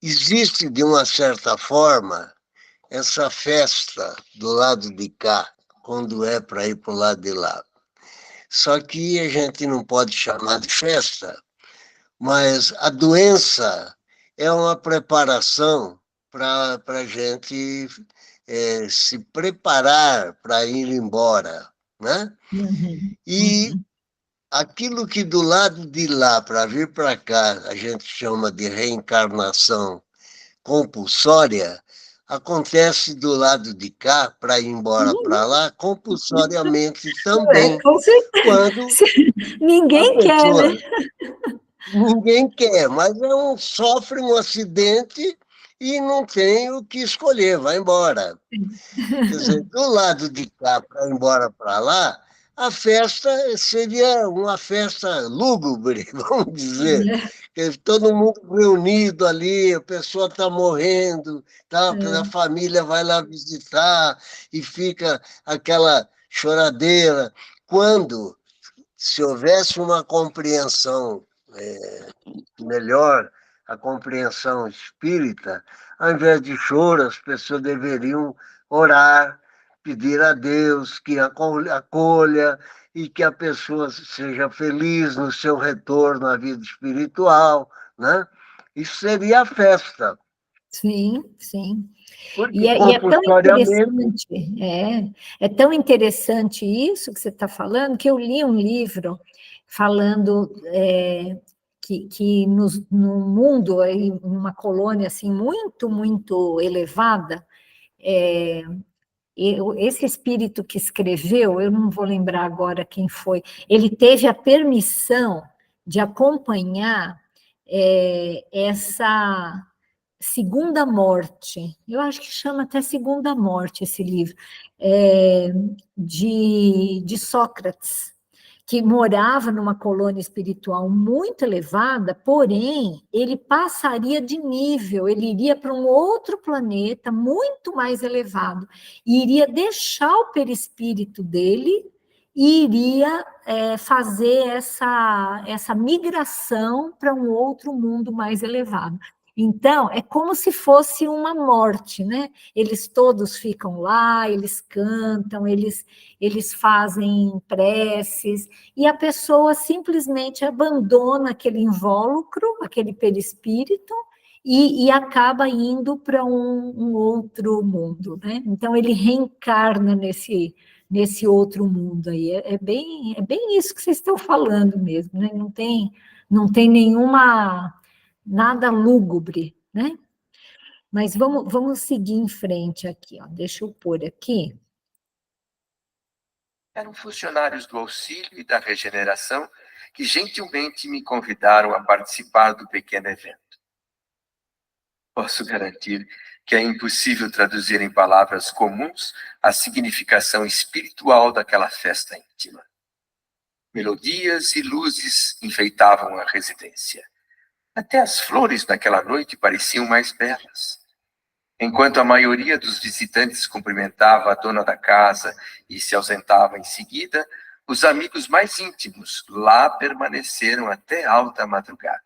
existe, de uma certa forma, essa festa do lado de cá, quando é para ir para o lado de lá. Só que a gente não pode chamar de festa, mas a doença é uma preparação para a gente se preparar para ir embora, né? E aquilo que do lado de lá, para vir para cá, a gente chama de reencarnação compulsória, acontece do lado de cá, para ir embora para lá, compulsoriamente também, Com quando certeza. a Ninguém quer, né? pessoa, ninguém quer, mas sofre um acidente e não tem o que escolher, vai embora. Quer dizer, do lado de cá para ir embora para lá, a festa seria uma festa lúgubre, vamos dizer. Todo mundo reunido ali, a pessoa está morrendo, tá? A família vai lá visitar e fica aquela choradeira. Quando, se houvesse uma compreensão melhor, a compreensão espírita, ao invés de choro, as pessoas deveriam orar, pedir a Deus que acolha e que a pessoa seja feliz no seu retorno à vida espiritual, né? Isso seria a festa. Sim, sim. Porque E é tão compulsoriamente... interessante, é tão interessante isso que você está falando, que eu li um livro falando que no mundo, em uma colônia assim, muito, muito elevada, esse espírito que escreveu, eu não vou lembrar agora quem foi, ele teve a permissão de acompanhar essa segunda morte, eu acho que chama até Segunda Morte esse livro, de Sócrates, que morava numa colônia espiritual muito elevada, porém, ele passaria de nível, ele iria para um outro planeta muito mais elevado, e iria deixar o perispírito dele e iria fazer essa migração para um outro mundo mais elevado. Então, é como se fosse uma morte, né? Eles todos ficam lá, eles cantam, eles fazem preces, e a pessoa simplesmente abandona aquele invólucro, aquele perispírito, e acaba indo para um outro mundo, né? Então, ele reencarna nesse outro mundo aí. É bem isso que vocês estão falando mesmo, né? Não tem nada lúgubre, né? Mas vamos seguir em frente aqui, ó. Deixa eu pôr aqui. Eram funcionários do auxílio e da regeneração que gentilmente me convidaram a participar do pequeno evento. Posso garantir que é impossível traduzir em palavras comuns a significação espiritual daquela festa íntima. Melodias e luzes enfeitavam a residência. Até as flores naquela noite pareciam mais belas. Enquanto a maioria dos visitantes cumprimentava a dona da casa e se ausentava em seguida, os amigos mais íntimos lá permaneceram até alta madrugada.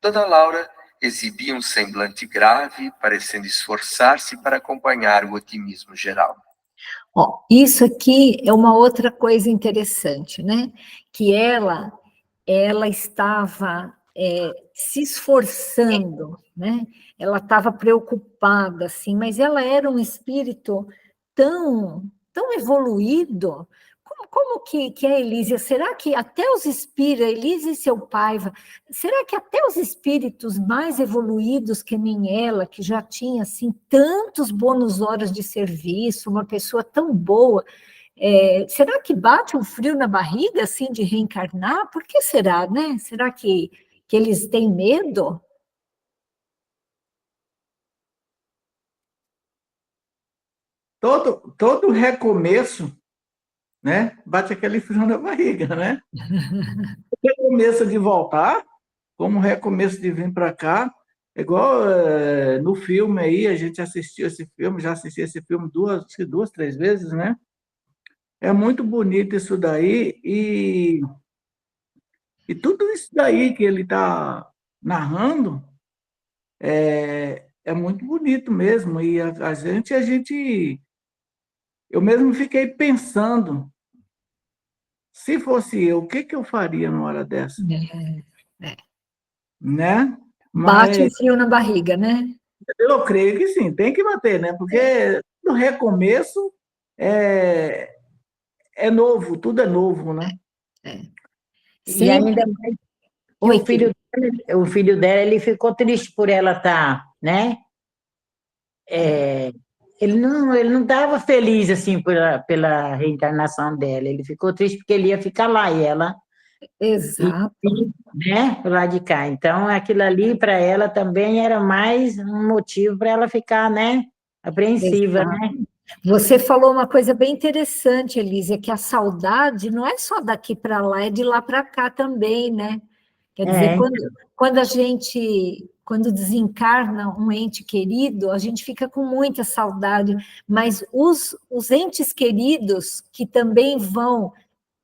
Dona Laura exibia um semblante grave, parecendo esforçar-se para acompanhar o otimismo geral. Ó, isso aqui é uma outra coisa interessante, né? Que ela estava se esforçando, né? Ela estava preocupada, assim, mas ela era um espírito tão evoluído. Como que é, Elísia? Será que até os espíritos, Elísia e seu Paiva, será que até os espíritos mais evoluídos que nem ela, que já tinha, assim, tantos bônus horas de serviço, uma pessoa tão boa, será que bate um frio na barriga, assim, de reencarnar? Por que será, né? Será que eles têm medo? Todo recomeço, né, bate aquele frio na barriga, né? O recomeço de voltar, como o recomeço de vir para cá, é igual no filme aí, a gente assistiu esse filme, já assisti esse filme duas, três vezes, né? É muito bonito isso daí, e tudo isso daí que ele está narrando é muito bonito mesmo, e a gente... Eu mesmo fiquei pensando, se fosse eu, o que que eu faria numa hora dessa? Né? Bate um Mas frio na barriga, né? eu creio que sim, tem que bater, né? Porque no recomeço é novo, tudo é novo, né? E Sempre. ainda mais que Oi, o filho dela, ele ficou triste por ela estar, né? Ele não estava feliz assim pela reencarnação dela. Ele ficou triste porque ele ia ficar lá e ela, exato. né, do lado de cá. Então, aquilo ali para ela também era mais um motivo para ela ficar, né, apreensiva, Exato. né? Você falou uma coisa bem interessante, Elísia, que a saudade não é só daqui para lá, é de lá para cá também, né? Quer dizer, quando desencarna um ente querido, a gente fica com muita saudade, mas os entes queridos que também vão,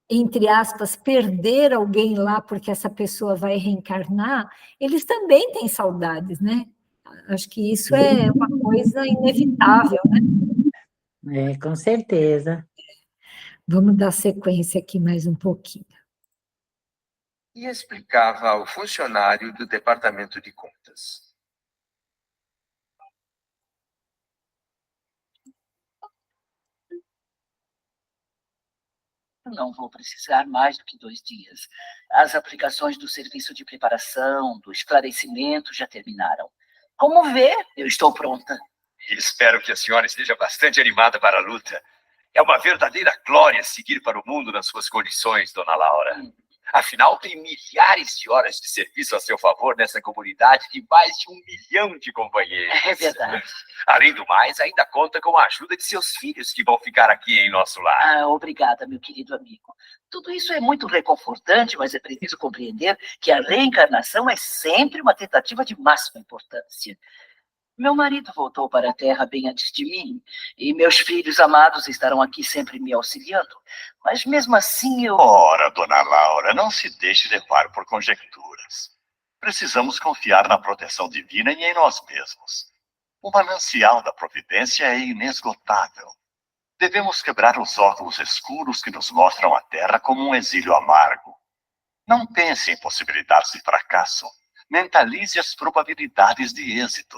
entre aspas, perder alguém lá porque essa pessoa vai reencarnar, eles também têm saudades, né? Acho que isso é uma coisa inevitável, né? Com certeza. Vamos dar sequência aqui mais um pouquinho. E explicava ao funcionário do Departamento de Contas. Não vou precisar mais do que 2 dias. As aplicações do serviço de preparação, do esclarecimento já terminaram. Como vê, eu estou pronta. Espero que a senhora esteja bastante animada para a luta. É uma verdadeira glória seguir para o mundo nas suas condições, dona Laura. Afinal, tem milhares de horas de serviço a seu favor nessa comunidade de mais de 1 milhão de companheiros. É verdade. Além do mais, ainda conta com a ajuda de seus filhos que vão ficar aqui em nosso lar. Obrigada, meu querido amigo. Tudo isso é muito reconfortante, mas é preciso compreender que a reencarnação é sempre uma tentativa de máxima importância. Meu marido voltou para a Terra bem antes de mim, e meus filhos amados estarão aqui sempre me auxiliando. Mas mesmo assim eu... Ora, dona Laura, não se deixe levar por conjecturas. Precisamos confiar na proteção divina e em nós mesmos. O manancial da providência é inesgotável. Devemos quebrar os óculos escuros que nos mostram a Terra como um exílio amargo. Não pense em possibilidades de fracasso. Mentalize as probabilidades de êxito.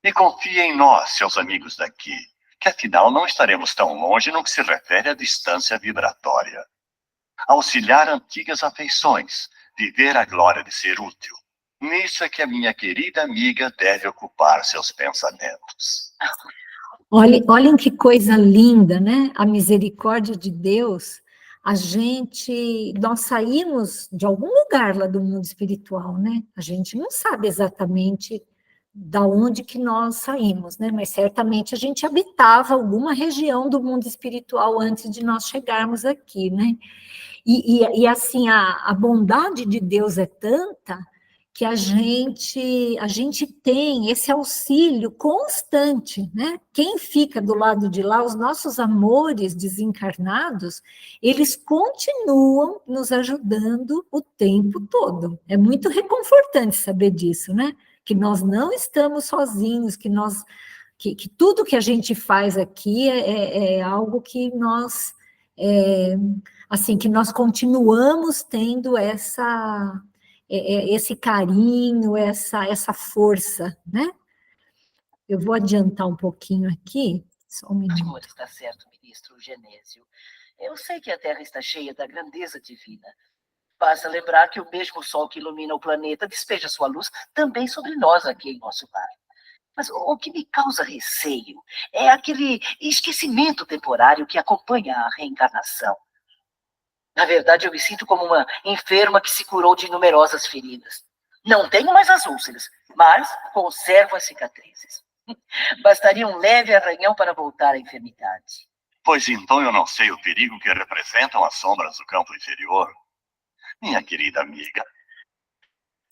E confie em nós, seus amigos daqui, que afinal não estaremos tão longe no que se refere à distância vibratória. Auxiliar antigas afeições, viver a glória de ser útil. Nisso é que a minha querida amiga deve ocupar seus pensamentos. Olhem que coisa linda, né? A misericórdia de Deus. Nós saímos de algum lugar lá do mundo espiritual, né? A gente não sabe exatamente da onde que nós saímos, né? Mas certamente a gente habitava alguma região do mundo espiritual antes de nós chegarmos aqui, né? E assim, a bondade de Deus é tanta que a gente tem esse auxílio constante, né? Quem fica do lado de lá, os nossos amores desencarnados, eles continuam nos ajudando o tempo todo. É muito reconfortante saber disso, né? Que nós não estamos sozinhos, que tudo que a gente faz aqui é algo que nós, assim, que nós continuamos tendo esse carinho, essa força, né? Eu vou adiantar um pouquinho aqui, só um O minuto. senhor está certo, ministro Genésio. Eu sei que a Terra está cheia da grandeza divina. Basta lembrar que o mesmo Sol que ilumina o planeta despeja sua luz também sobre nós aqui em nosso lar. Mas o que me causa receio é aquele esquecimento temporário que acompanha a reencarnação. Na verdade, eu me sinto como uma enferma que se curou de numerosas feridas. Não tenho mais as úlceras, mas conservo as cicatrizes. Bastaria um leve arranhão para voltar à enfermidade. Pois então eu não sei o perigo que representam as sombras do campo inferior. Minha querida amiga.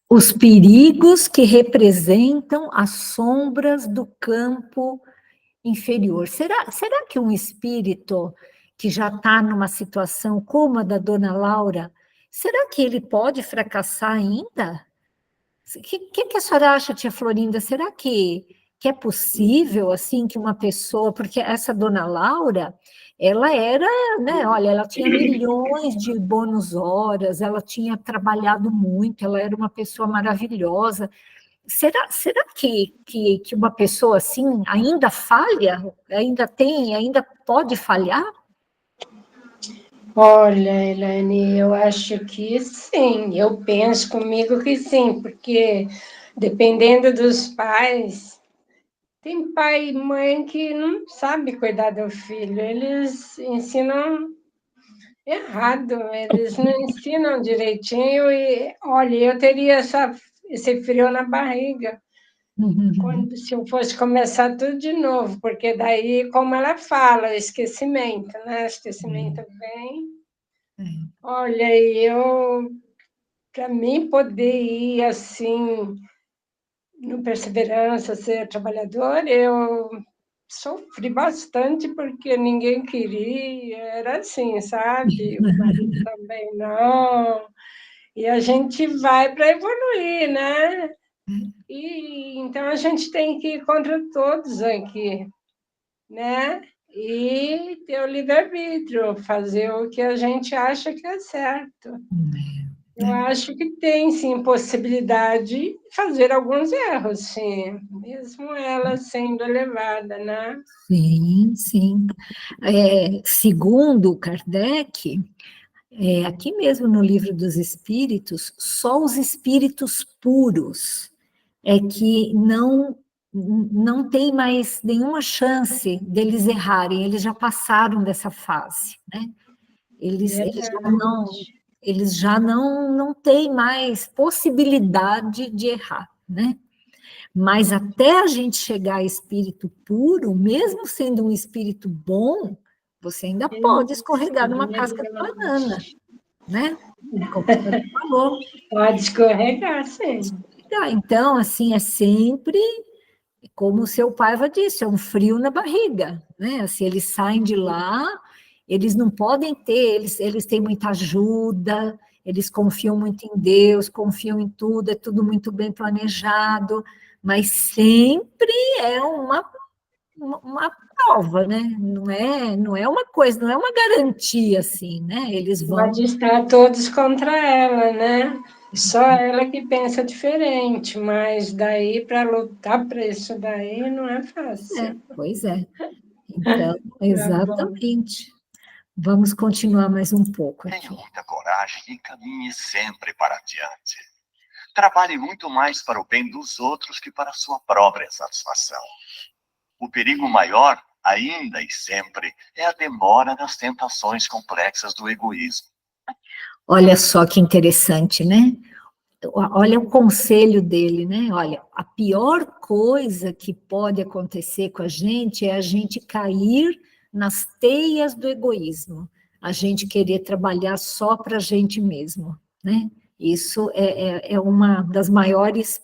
Os perigos que representam as sombras do campo inferior. Será que um espírito que já está numa situação como a da dona Laura, será que ele pode fracassar ainda? O que a senhora acha, tia Florinda? Será que é possível, assim, que uma pessoa... Porque essa dona Laura, ela era, né, olha, ela tinha milhões de bônus horas, ela tinha trabalhado muito, ela era uma pessoa maravilhosa. Será que uma pessoa assim ainda falha? Ainda pode falhar? Olha, Elaine, eu acho que sim, eu penso comigo que sim, porque dependendo dos pais, tem pai e mãe que não sabe cuidar do filho, eles ensinam errado, eles não ensinam direitinho e, olha, eu teria esse frio na barriga se eu fosse começar tudo de novo, porque daí, como ela fala, esquecimento, né? Esquecimento vem. Olha, para mim poder ir assim, no Perseverança, ser trabalhador, eu sofri bastante porque ninguém queria, era assim, sabe? O marido também não. E a gente vai para evoluir, né? E então a gente tem que ir contra todos aqui, né? E ter o livre-arbítrio, fazer o que a gente acha que é certo. Eu acho que tem, sim, possibilidade de fazer alguns erros, sim, mesmo ela sendo elevada, né? Sim, sim. Segundo Kardec, aqui mesmo no Livro dos Espíritos, só os espíritos puros é que não tem mais nenhuma chance deles errarem, eles já passaram dessa fase, né? Eles já não têm mais possibilidade de errar, né? Mas até a gente chegar a espírito puro, mesmo sendo um espírito bom, você ainda pode escorregar numa casca de banana, né? Como você falou. Pode escorregar, sim. Então, assim, é sempre, como o seu Paiva disse, é um frio na barriga, né? Assim, eles saem de lá, eles não podem ter, eles têm muita ajuda, eles confiam muito em Deus, confiam em tudo, é tudo muito bem planejado, mas sempre é uma prova, né? Não é uma coisa, não é uma garantia, assim, né? Eles vão... Pode estar todos contra ela, né? Só ela que pensa diferente, mas daí para lutar para isso daí não é fácil. Pois é. Então, exatamente. Vamos continuar mais um pouco aqui. Tenha muita coragem e caminhe sempre para adiante. Trabalhe muito mais para o bem dos outros que para a sua própria satisfação. O perigo maior, ainda e sempre, é a demora nas tentações complexas do egoísmo. Olha só que interessante, né? Olha o conselho dele, né? Olha, a pior coisa que pode acontecer com a gente é a gente cair nas teias do egoísmo, a gente querer trabalhar só para a gente mesmo, né? Isso é uma das maiores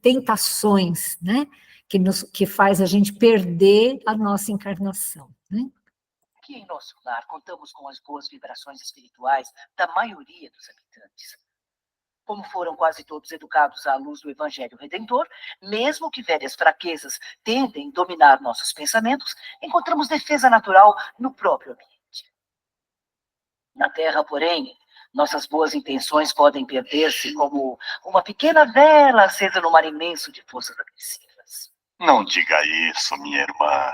tentações, né? Que faz a gente perder a nossa encarnação, né? Que em nosso lar contamos com as boas vibrações espirituais da maioria dos habitantes. Como foram quase todos educados à luz do Evangelho Redentor, mesmo que velhas fraquezas tentem dominar nossos pensamentos, encontramos defesa natural no próprio ambiente. Na Terra, porém, nossas boas intenções podem perder-se como uma pequena vela acesa no mar imenso de forças agressivas. Não diga isso, minha irmã.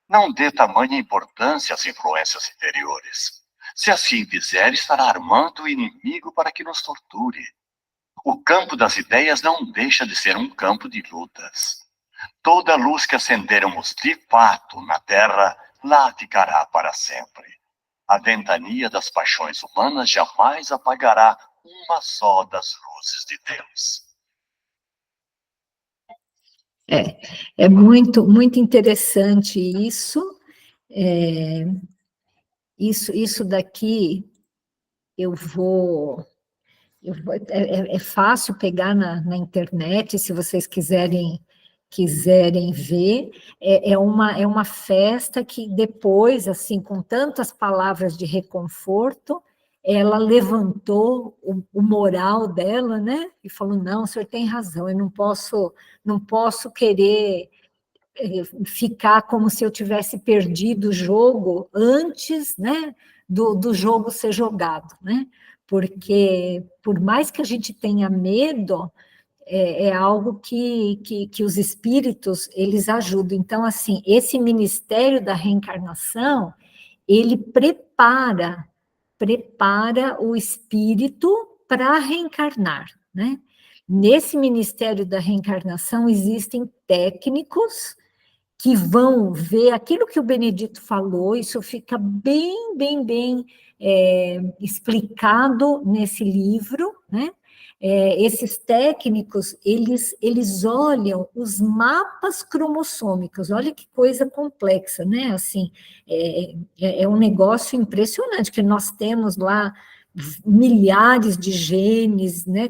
Não dê tamanha importância às influências interiores. Se assim fizer, estará armando o inimigo para que nos torture. O campo das ideias não deixa de ser um campo de lutas. Toda luz que acendermos de fato na Terra, lá ficará para sempre. A ventania das paixões humanas jamais apagará uma só das luzes de Deus. É muito, muito interessante isso. Isso daqui é fácil pegar na internet, se vocês quiserem ver. É uma festa que depois, assim, com tantas palavras de reconforto, ela levantou o moral dela, né? E falou: não, o senhor tem razão, eu não posso querer ficar como se eu tivesse perdido o jogo antes, né, do jogo ser jogado, né? Porque, por mais que a gente tenha medo, é algo que os espíritos, eles ajudam. Então, assim, esse ministério da reencarnação, ele prepara o espírito para reencarnar, né? Nesse ministério da reencarnação existem técnicos que vão ver aquilo que o Benedito falou, isso fica bem explicado nesse livro, né? Esses técnicos, eles olham os cromossômicos, olha que coisa complexa, né? Assim, é um negócio impressionante, que nós temos lá milhares de genes, né?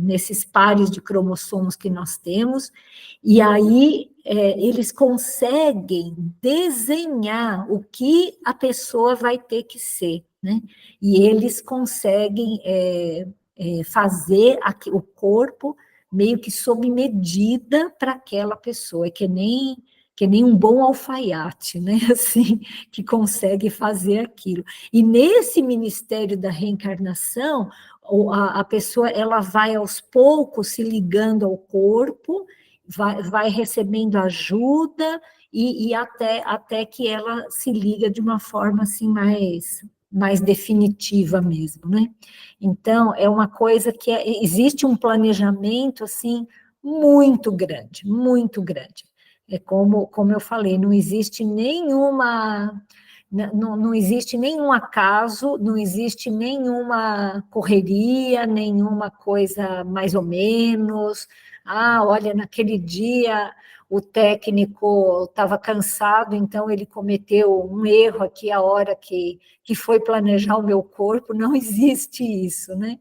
Nesses pares de cromossomos que nós temos, e aí eles conseguem desenhar o que a pessoa vai ter que ser, né? E eles conseguem fazer o corpo meio que sob medida para aquela pessoa, que nem um bom alfaiate, né? Assim, que consegue fazer aquilo. E nesse ministério da reencarnação, a pessoa, ela vai aos poucos se ligando ao corpo, vai recebendo ajuda, e até que ela se liga de uma forma assim mais definitiva mesmo, né? Então, é uma coisa que existe um planejamento assim muito grande, muito grande. É como eu falei, não existe nenhum acaso, não existe nenhuma correria, nenhuma coisa mais ou menos. Olha, naquele dia o técnico estava cansado, então ele cometeu um erro aqui a hora que foi planejar o meu corpo. Não existe isso, né?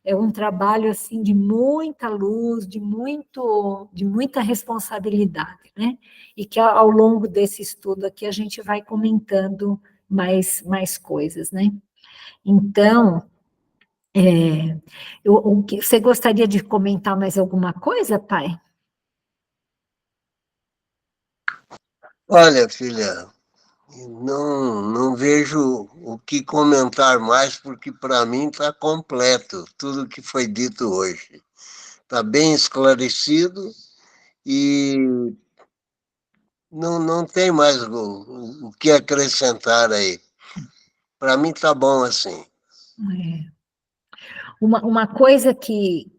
É um trabalho assim de muita luz, de muita responsabilidade, né? E que ao longo desse estudo aqui a gente vai comentando mais coisas, né? Então, você gostaria de comentar mais alguma coisa, pai? Olha, filha, não vejo o que comentar mais, porque para mim está completo tudo que foi dito hoje. Está bem esclarecido e não tem mais o que acrescentar aí. Para mim está bom assim. Uma coisa que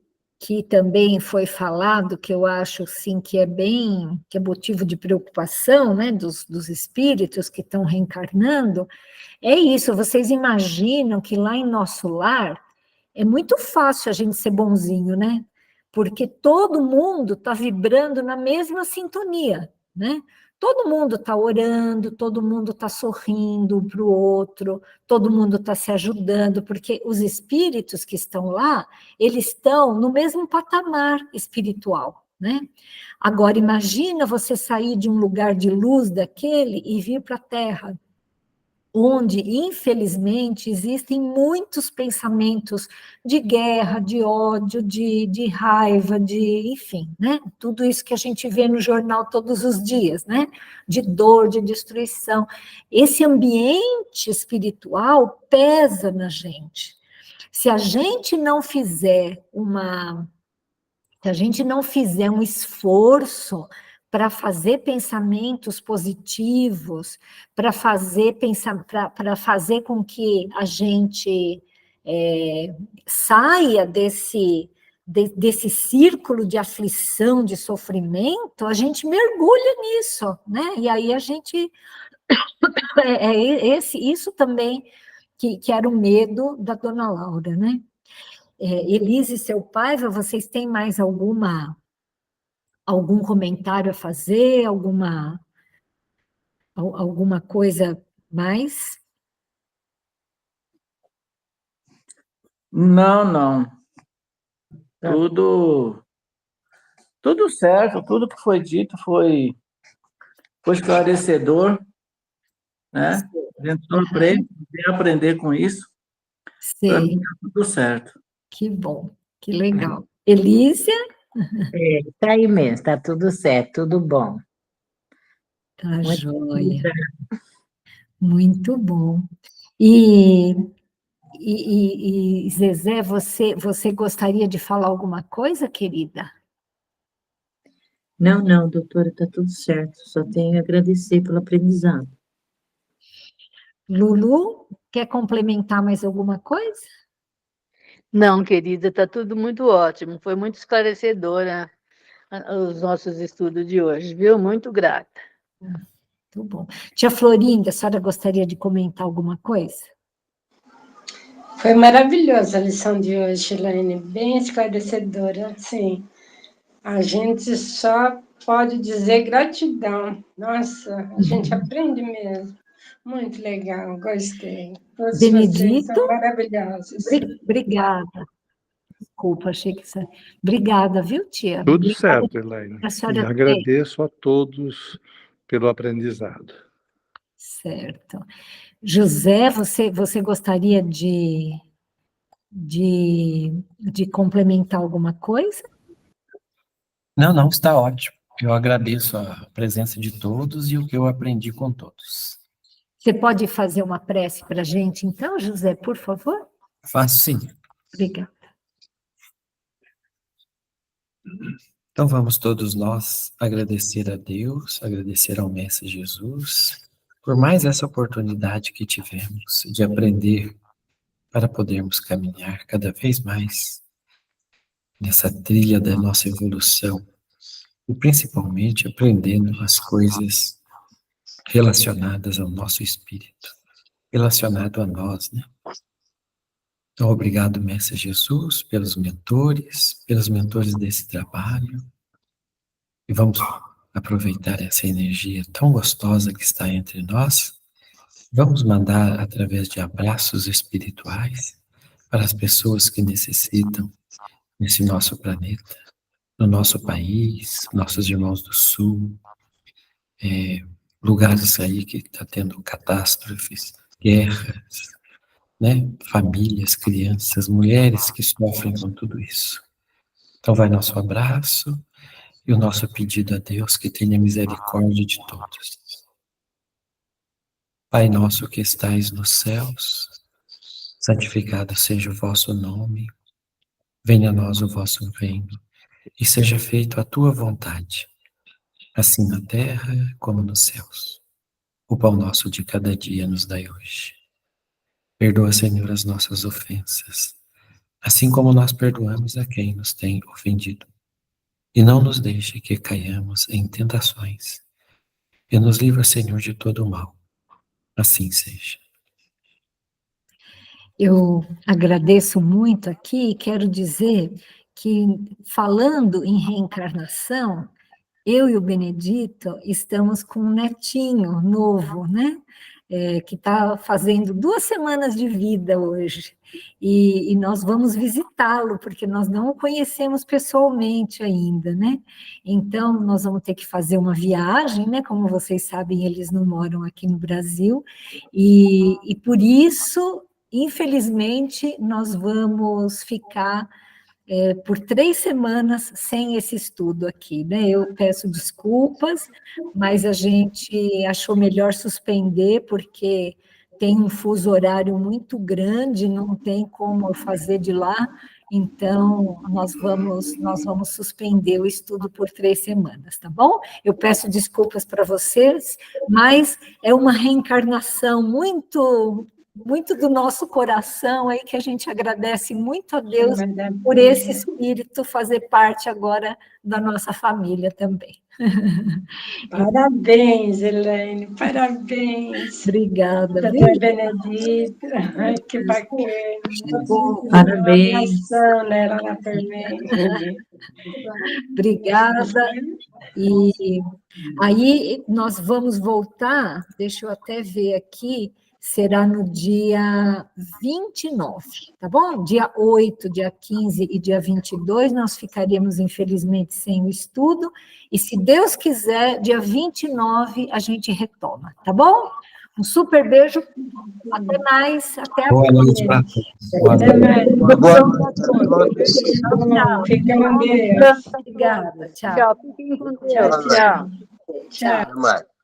também foi falado, que eu acho sim, que é motivo de preocupação, né, dos espíritos que estão reencarnando, é isso. Vocês imaginam que lá em nosso lar é muito fácil a gente ser bonzinho, né? Porque todo mundo está vibrando na mesma sintonia, né? todo mundo está orando, todo mundo está sorrindo para o outro, todo mundo está se ajudando, porque os espíritos que estão lá, eles estão no mesmo patamar espiritual, né? Agora, imagina você sair de um lugar de luz daquele e vir para a Terra, onde, infelizmente, existem muitos pensamentos de guerra, de ódio, de raiva, enfim, né? Tudo isso que a gente vê no jornal todos os dias, né? De dor, de destruição. Esse ambiente espiritual pesa na gente. Se a gente não fizer um esforço para fazer pensamentos positivos, para fazer com que a gente saia desse círculo de aflição, de sofrimento, a gente mergulha nisso, né? E aí a gente isso também que era o medo da dona Laura, né? Elise e seu Paiva, vocês têm mais algum comentário a fazer, alguma coisa mais? Não. Tudo certo, tudo que foi dito foi esclarecedor, né? A gente só aprender com isso. Para mim, está tudo certo. Que bom, que legal. Elísia? Está aí mesmo, está tudo certo, tudo bom. Tá joia. Muito bom. E Zezé, você gostaria de falar alguma coisa, querida? Não, doutora, está tudo certo. Só tenho a agradecer pelo aprendizado. Lulu, quer complementar mais alguma coisa? Não, querida, está tudo muito ótimo. Foi muito esclarecedora os nossos estudos de hoje, viu? Muito grata. Muito bom. Tia Florinda, a senhora gostaria de comentar alguma coisa? Foi maravilhosa a lição de hoje, Elaine, bem esclarecedora, sim. A gente só pode dizer gratidão. Nossa, a gente aprende mesmo. Muito legal, gostei. Todos vocês são maravilhosos. Obrigada. Desculpa, achei que você... Obrigada, viu, tia? Tudo certo, Elaine. E agradeço a todos pelo aprendizado. Certo. José, você gostaria de complementar alguma coisa? Não, está ótimo. Eu agradeço a presença de todos e o que eu aprendi com todos. Você pode fazer uma prece para a gente, então, José, por favor? Faço sim. Obrigada. Então vamos todos nós agradecer a Deus, agradecer ao Mestre Jesus, por mais essa oportunidade que tivemos de aprender para podermos caminhar cada vez mais nessa trilha da nossa evolução, e principalmente aprendendo as coisas relacionadas ao nosso espírito, relacionado a nós, né? Então, obrigado, Mestre Jesus, pelos mentores desse trabalho, e vamos aproveitar essa energia tão gostosa que está entre nós. Vamos mandar através de abraços espirituais para as pessoas que necessitam nesse nosso planeta, no nosso país, nossos irmãos do Sul, lugares aí que está tendo catástrofes, guerras, né? Famílias, crianças, mulheres que sofrem com tudo isso. Então vai nosso abraço e o nosso pedido a Deus que tenha misericórdia de todos. Pai nosso que estais nos céus, santificado seja o vosso nome, venha a nós o vosso reino, e seja feita a tua vontade, assim na terra como nos céus. O pão nosso de cada dia nos dai hoje. Perdoa, Senhor, as nossas ofensas, assim como nós perdoamos a quem nos tem ofendido. E não nos deixe que caiamos em tentações, e nos livra, Senhor, de todo o mal. Assim seja. Eu agradeço muito aqui e quero dizer que, falando em reencarnação, eu e o Benedito estamos com um netinho novo, né? Que está fazendo 2 semanas de vida hoje, e nós vamos visitá-lo, porque nós não o conhecemos pessoalmente ainda, né? Então, nós vamos ter que fazer uma viagem, né? Como vocês sabem, eles não moram aqui no Brasil, e por isso, infelizmente, nós vamos ficar por 3 semanas sem esse estudo aqui, né? Eu peço desculpas, mas a gente achou melhor suspender, porque tem um fuso horário muito grande, não tem como eu fazer de lá, então nós vamos suspender o estudo por 3 semanas, tá bom? Eu peço desculpas para vocês, mas é uma reencarnação muito do nosso coração aí, que a gente agradece muito a Deus por esse espírito fazer parte agora da nossa família também. Parabéns, Elaine, parabéns. Obrigada. Doutor Benedito, ai, que bacana. Parabéns. Né, lá na Fermem. Obrigada. E aí nós vamos voltar, deixa eu até ver aqui, será no dia 29, tá bom? Dia 8, dia 15 e dia 22, nós ficaríamos, infelizmente, sem o estudo, e se Deus quiser, dia 29 a gente retoma, tá bom? Um super beijo, até mais, até a Boa noite próxima. para todos. Até mais. Boa noite. Tchau. Fiquem com Deus. Obrigada, tchau. Tchau, fiquem com Deus. Tchau, tchau. Até mais.